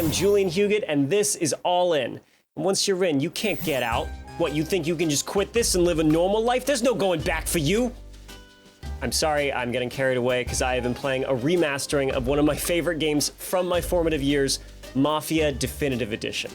am Julian Huguet, and this is All In. And once you're in, you can't get out. What, you think you can just quit this and live a normal life? There's no going back for you. I'm sorry, I'm getting carried away because I have been playing a remastering of one of my favorite games from my formative years, MAFIA Definitive Edition.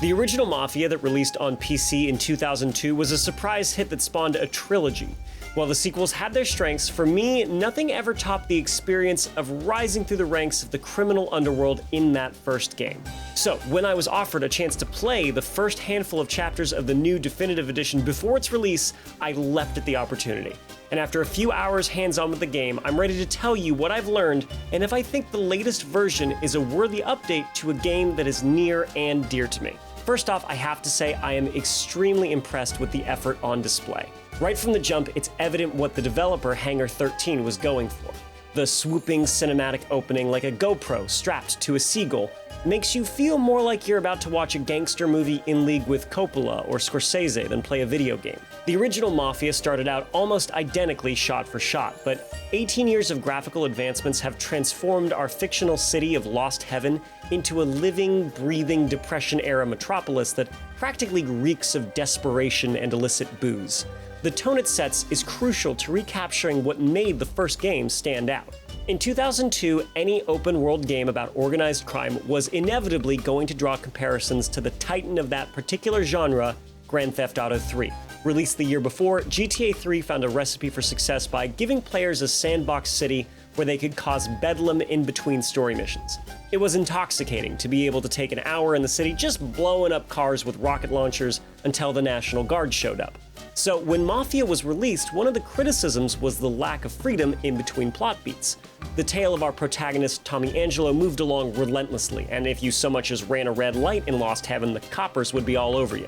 The original Mafia that released on PC in 2002 was a surprise hit that spawned a trilogy. While the sequels had their strengths, for me, nothing ever topped the experience of rising through the ranks of the criminal underworld in that first game. So, when I was offered a chance to play the first handful of chapters of the new Definitive Edition before its release, I leapt at the opportunity. And after a few hours hands-on with the game, I'm ready to tell you what I've learned and if I think the latest version is a worthy update to a game that is near and dear to me. First off, I have to say I am extremely impressed with the effort on display. Right from the jump, it's evident what the developer, Hangar 13, was going for. The swooping cinematic opening like a GoPro strapped to a seagull makes you feel more like you're about to watch a gangster movie in league with Coppola or Scorsese than play a video game. The original Mafia started out almost identically shot for shot, but 18 years of graphical advancements have transformed our fictional city of Lost Heaven into a living, breathing Depression-era metropolis that practically reeks of desperation and illicit booze. The tone it sets is crucial to recapturing what made the first game stand out. In 2002, any open-world game about organized crime was inevitably going to draw comparisons to the titan of that particular genre, Grand Theft Auto 3. Released the year before, GTA 3 found a recipe for success by giving players a sandbox city where they could cause bedlam in between story missions. It was intoxicating to be able to take an hour in the city just blowing up cars with rocket launchers until the National Guard showed up. So when Mafia was released, one of the criticisms was the lack of freedom in between plot beats. The tale of our protagonist, Tommy Angelo, moved along relentlessly, and if you so much as ran a red light in Lost Heaven, the coppers would be all over you.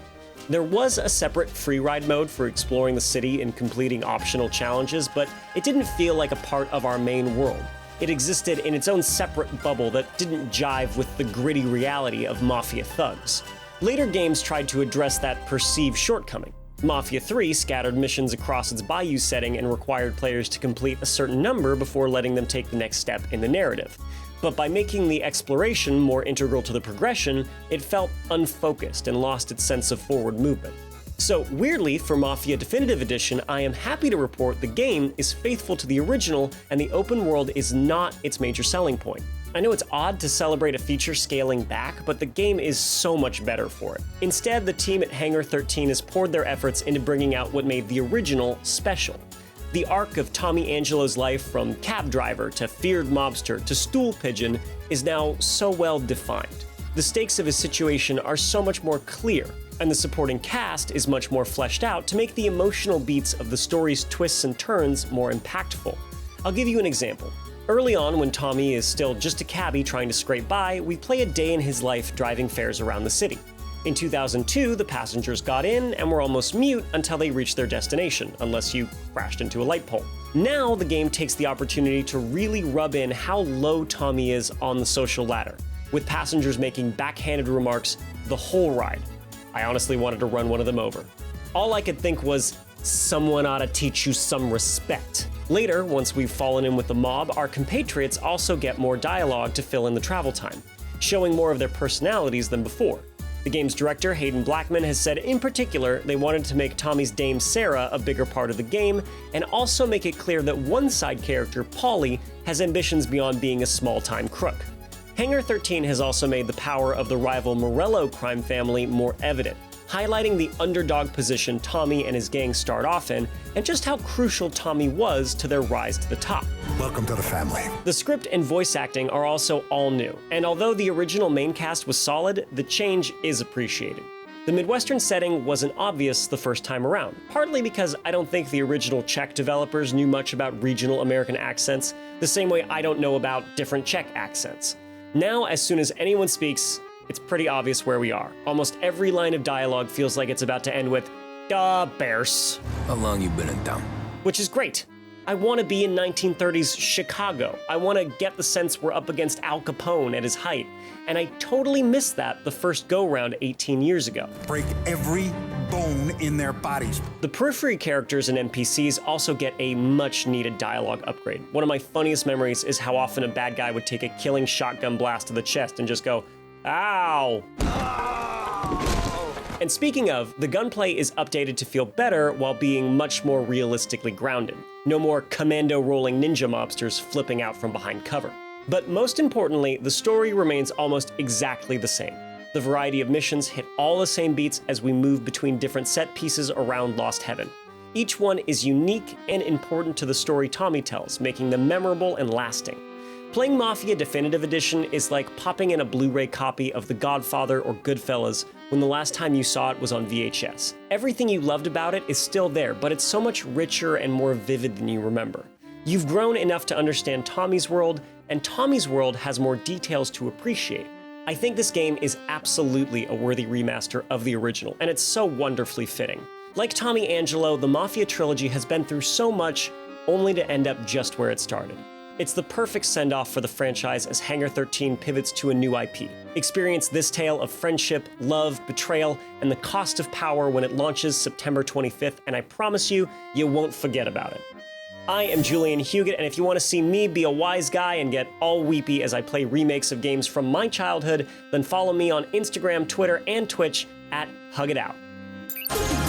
There was a separate free ride mode for exploring the city and completing optional challenges, but it didn't feel like a part of our main world. It existed in its own separate bubble that didn't jive with the gritty reality of Mafia thugs. Later games tried to address that perceived shortcoming. Mafia 3 scattered missions across its bayou setting and required players to complete a certain number before letting them take the next step in the narrative. But by making the exploration more integral to the progression, it felt unfocused and lost its sense of forward movement. So weirdly, for Mafia Definitive Edition, I am happy to report the game is faithful to the original and the open world is not its major selling point. I know it's odd to celebrate a feature scaling back, but the game is so much better for it. Instead, the team at Hangar 13 has poured their efforts into bringing out what made the original special. The arc of Tommy Angelo's life from cab driver to feared mobster to stool pigeon is now so well defined. The stakes of his situation are so much more clear, and the supporting cast is much more fleshed out to make the emotional beats of the story's twists and turns more impactful. I'll give you an example. Early on, when Tommy is still just a cabbie trying to scrape by, we play a day in his life driving fares around the city. In 2002, the passengers got in and were almost mute until they reached their destination, unless you crashed into a light pole. Now, the game takes the opportunity to really rub in how low Tommy is on the social ladder, with passengers making backhanded remarks the whole ride. I honestly wanted to run one of them over. All I could think was, someone ought to teach you some respect. Later, once we've fallen in with the mob, our compatriots also get more dialogue to fill in the travel time, showing more of their personalities than before. The game's director, Hayden Blackman, has said in particular they wanted to make Tommy's dame Sarah a bigger part of the game, and also make it clear that one side character, Paulie, has ambitions beyond being a small-time crook. Hangar 13 has also made the power of the rival Morello crime family more evident, highlighting the underdog position Tommy and his gang start off in, and just how crucial Tommy was to their rise to the top. Welcome to the family. The script and voice acting are also all new, and although the original main cast was solid, the change is appreciated. The Midwestern setting wasn't obvious the first time around, partly because I don't think the original Czech developers knew much about regional American accents, the same way I don't know about different Czech accents. Now, as soon as anyone speaks, it's pretty obvious where we are. Almost every line of dialogue feels like it's about to end with, "Duh, bears." How long you been in town? Which is great. I want to be in 1930s Chicago. I want to get the sense we're up against Al Capone at his height. And I totally missed that the first go-round 18 years ago. Break every bone in their bodies. The periphery characters and NPCs also get a much-needed dialogue upgrade. One of my funniest memories is how often a bad guy would take a killing shotgun blast to the chest and just go, Ow! And speaking of, the gunplay is updated to feel better while being much more realistically grounded. No more commando rolling ninja mobsters flipping out from behind cover. But most importantly, the story remains almost exactly the same. The variety of missions hit all the same beats as we move between different set pieces around Lost Heaven. Each one is unique and important to the story Tommy tells, making them memorable and lasting. Playing Mafia Definitive Edition is like popping in a Blu-ray copy of The Godfather or Goodfellas when the last time you saw it was on VHS. Everything you loved about it is still there, but it's so much richer and more vivid than you remember. You've grown enough to understand Tommy's world, and Tommy's world has more details to appreciate. I think this game is absolutely a worthy remaster of the original, and it's so wonderfully fitting. Like Tommy Angelo, the Mafia trilogy has been through so much, only to end up just where it started. It's the perfect send-off for the franchise as Hangar 13 pivots to a new IP. Experience this tale of friendship, love, betrayal, and the cost of power when it launches September 25th, and I promise you, you won't forget about it. I am Julian HUGUET, and if you want to see me be a wise guy and get all weepy as I play remakes of games from my childhood, then follow me on Instagram, Twitter, and Twitch at HUGUET.